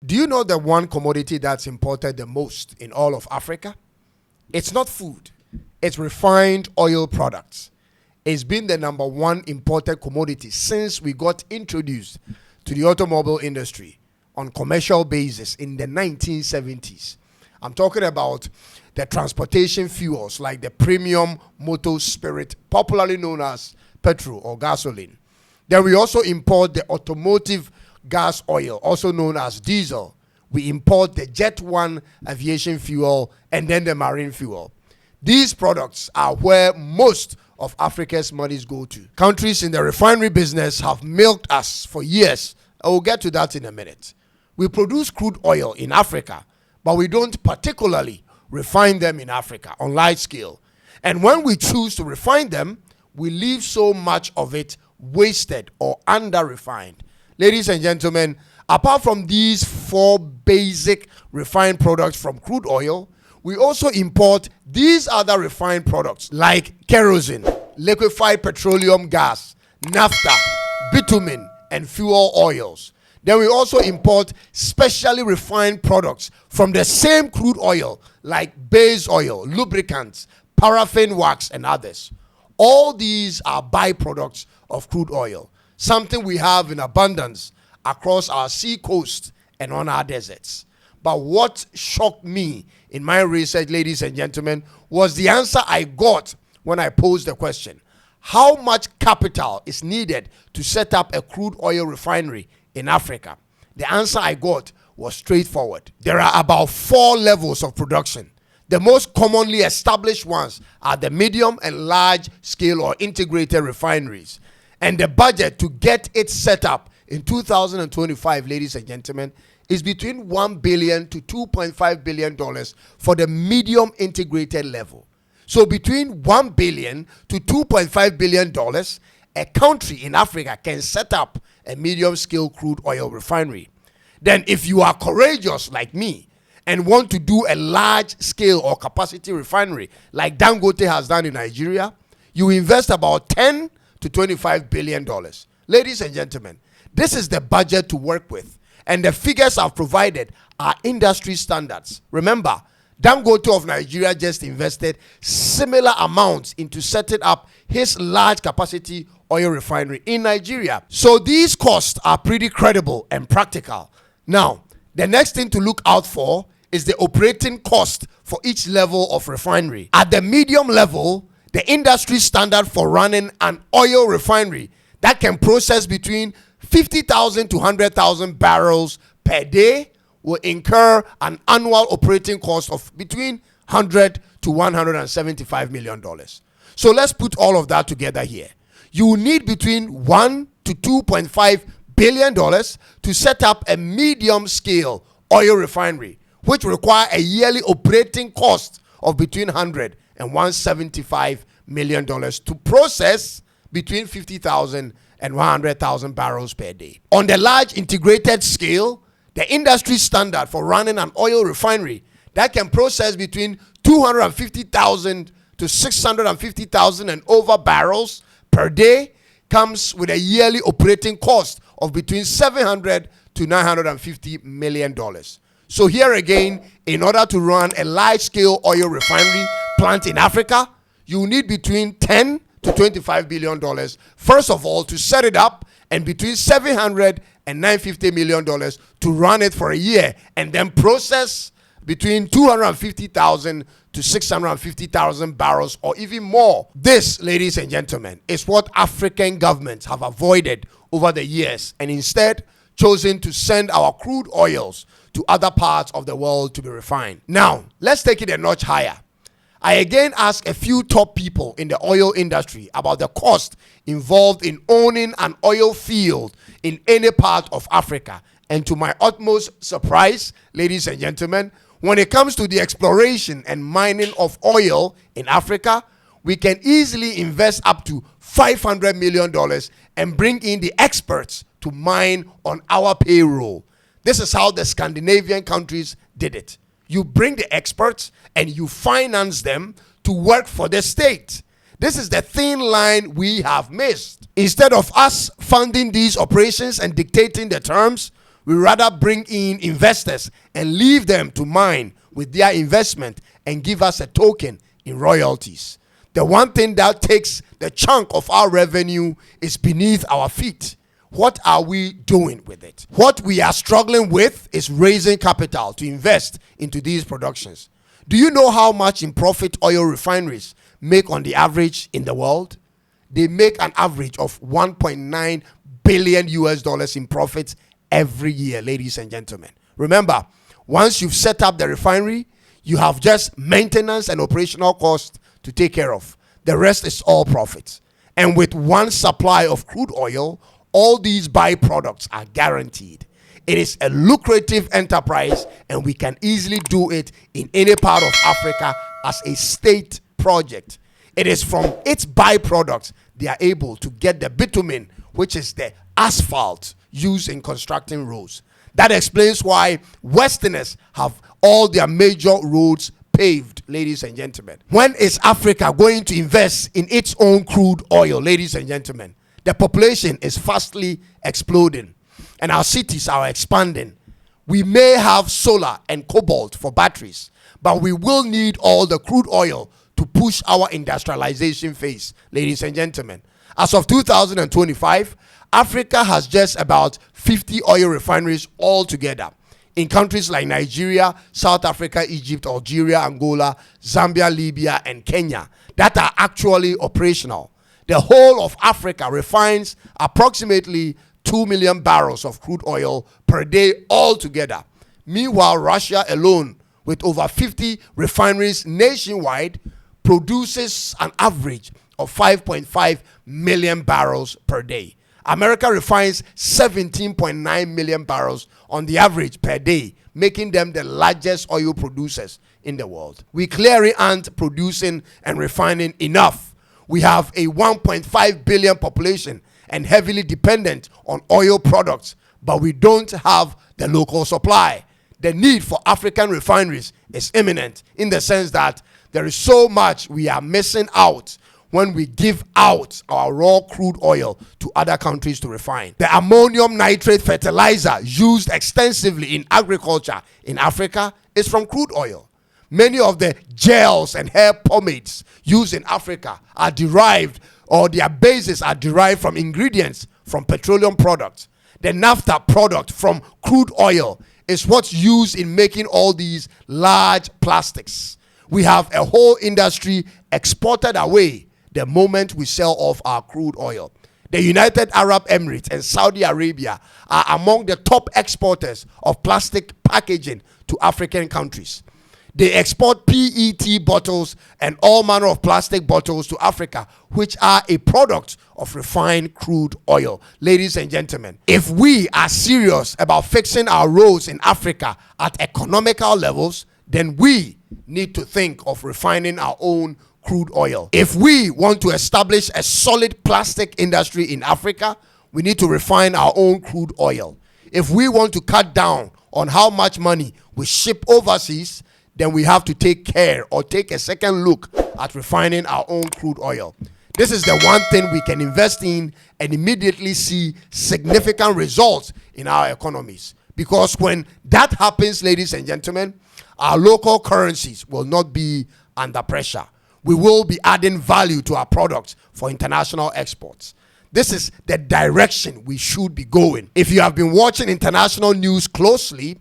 Do you know the one commodity that's imported the most in all of Africa? It's not food. It's refined oil products. It's been the number one imported commodity since we got introduced to the automobile industry on commercial basis in the 1970s. I'm talking about the transportation fuels like the premium motor spirit, popularly known as petrol or gasoline. Then we also import the automotive gas oil, also known as diesel. We import the Jet 1 aviation fuel and then the marine fuel. These products are where most of Africa's monies go to. Countries in the refinery business have milked us for years. I will get to that in a minute. We produce crude oil in Africa, but we don't particularly refine them in Africa on large scale. And when we choose to refine them, we leave so much of it wasted or under-refined. Ladies and gentlemen, apart from these four basic refined products from crude oil, we also import these other refined products like kerosene, liquefied petroleum gas, naphtha, bitumen, and fuel oils. Then we also import specially refined products from the same crude oil like base oil, lubricants, paraffin wax, and others. All these are byproducts of crude oil, something we have in abundance across our sea coast and on our deserts. But what shocked me in my research, ladies and gentlemen, was the answer I got when I posed the question: how much capital is needed to set up a crude oil refinery in Africa? The answer I got was straightforward. There are about 4 levels of production. The most commonly established ones are the medium and large scale or integrated refineries. And the budget to get it set up in 2025, ladies and gentlemen, is between $1 billion to $2.5 billion for the medium integrated level. So between $1 billion to $2.5 billion, a country in Africa can set up a medium scale crude oil refinery. Then if you are courageous like me and want to do a large scale or capacity refinery like Dangote has done in Nigeria, you invest about $10 to $25 billion. Ladies and gentlemen, this is the budget to work with, and the figures I've provided are industry standards. Remember, Dangote of Nigeria just invested similar amounts into setting up his large capacity oil refinery in Nigeria. So these costs are pretty credible and practical. Now, the next thing to look out for is the operating cost for each level of refinery. At the medium level, the industry standard for running an oil refinery that can process between 50,000 to 100,000 barrels per day will incur an annual operating cost of between $100 to $175 million. So let's put all of that together here. You will need between $1 to $2.5 billion to set up a medium scale oil refinery, which require a yearly operating cost of between $100 and $175 million to process between 50,000 and 100,000 barrels per day. On the large integrated scale, the industry standard for running an oil refinery that can process between 250,000 to 650,000 and over barrels per day comes with a yearly operating cost of between $700 to $950 million. So here again, in order to run a large-scale oil refinery plant in Africa, you need between $10 to $25 billion, first of all, to set it up, and between $700 and $950 million to run it for a year, and then process between 250,000 to 650,000 barrels or even more. This, ladies and gentlemen, is what African governments have avoided over the years and instead chosen to send our crude oils to other parts of the world to be refined. Now, let's take it a notch higher. I again asked a few top people in the oil industry about the cost involved in owning an oil field in any part of Africa. And to my utmost surprise, ladies and gentlemen, when it comes to the exploration and mining of oil in Africa, we can easily invest up to $500 million and bring in the experts to mine on our payroll. This is how the Scandinavian countries did it. You bring the experts and you finance them to work for the state. This is the thin line we have missed. Instead of us funding these operations and dictating the terms, We rather bring in investors and leave them to mine with their investment and give us a token in royalties. The one thing that takes the chunk of our revenue is beneath our feet. What are we doing with it? What we are struggling with is raising capital to invest into these productions. Do you know how much in profit oil refineries make on the average in the world? They make an average of 1.9 billion US dollars in profits every year, ladies and gentlemen. Remember, once you've set up the refinery, you have just maintenance and operational costs to take care of. The rest is all profits. And with one supply of crude oil, all these byproducts are guaranteed. It is a lucrative enterprise, and we can easily do it in any part of Africa as a state project. It is from its byproducts they are able to get the bitumen, which is the asphalt used in constructing roads. That explains why Westerners have all their major roads paved, ladies and gentlemen. When is Africa going to invest in its own crude oil, ladies and gentlemen? The population is fastly exploding, and our cities are expanding. We may have solar and cobalt for batteries, but we will need all the crude oil to push our industrialization phase, ladies and gentlemen. As of 2025, Africa has just about 50 oil refineries altogether in countries like Nigeria, South Africa, Egypt, Algeria, Angola, Zambia, Libya, and Kenya that are actually operational. The whole of Africa refines approximately 2 million barrels of crude oil per day altogether. Meanwhile, Russia alone, with over 50 refineries nationwide, produces an average of 5.5 million barrels per day. America refines 17.9 million barrels on the average per day, making them the largest oil producers in the world. We clearly aren't producing and refining enough. We have a 1.5 billion population and heavily dependent on oil products, but we don't have the local supply. The need for African refineries is imminent in the sense that there is so much we are missing out when we give out our raw crude oil to other countries to refine. The ammonium nitrate fertilizer used extensively in agriculture in Africa is from crude oil. Many of the gels and hair pomades used in Africa are derived, or their bases are derived from ingredients from petroleum products. The naphtha product from crude oil is what's used in making all these large plastics. We have a whole industry exported away the moment we sell off our crude oil. The United Arab Emirates and Saudi Arabia are among the top exporters of plastic packaging to African countries. They export PET bottles and all manner of plastic bottles to Africa, which are a product of refined crude oil. Ladies and gentlemen, if we are serious about fixing our roads in Africa at economical levels, then we need to think of refining our own crude oil. If we want to establish a solid plastic industry in Africa, we need to refine our own crude oil. If we want to cut down on how much money we ship overseas, then we have to take care or take a second look at refining our own crude oil. This is the one thing we can invest in and immediately see significant results in our economies. Because when that happens, ladies and gentlemen, our local currencies will not be under pressure. We will be adding value to our products for international exports. This is the direction we should be going. If you have been watching international news closely,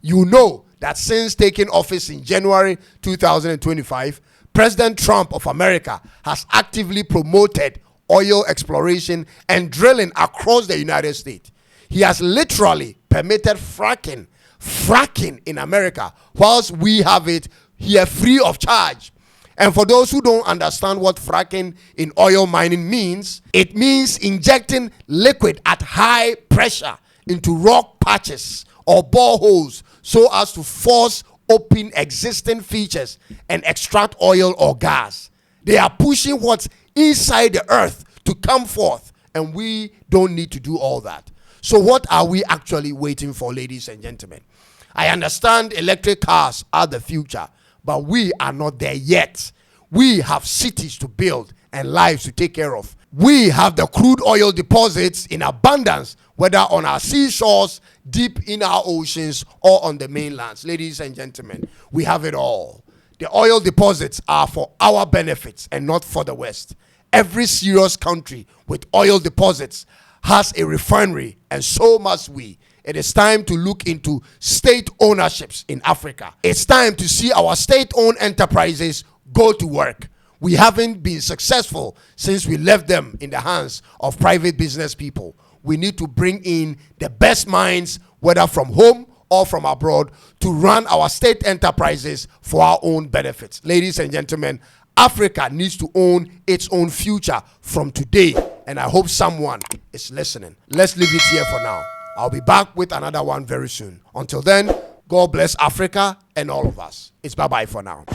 you know that since taking office in January 2025, President Trump of America has actively promoted oil exploration and drilling across the United States. He has literally permitted fracking in America, whilst we have it here free of charge. And for those who don't understand what fracking in oil mining means, it means injecting liquid at high pressure into rock patches or boreholes so as to force open existing features and extract oil or gas. They are pushing what's inside the earth to come forth, and we don't need to do all that. So what are we actually waiting for, ladies and gentlemen? I understand electric cars are the future, but we are not there yet. We have cities to build and lives to take care of. We have the crude oil deposits in abundance, whether on our seashores, deep in our oceans, or on the mainlands. Ladies and gentlemen, we have it all. The oil deposits are for our benefits and not for the West. Every serious country with oil deposits has a refinery, and so must we. It is time to look into state ownerships in Africa. It's time to see our state-owned enterprises go to work. We haven't been successful since we left them in the hands of private business people. We need to bring in the best minds, whether from home or from abroad, to run our state enterprises for our own benefits. Ladies and gentlemen, Africa needs to own its own future from today, and I hope someone is listening. Let's leave it here for now. I'll be back with another one very soon. Until then, God bless Africa and all of us. It's bye-bye for now.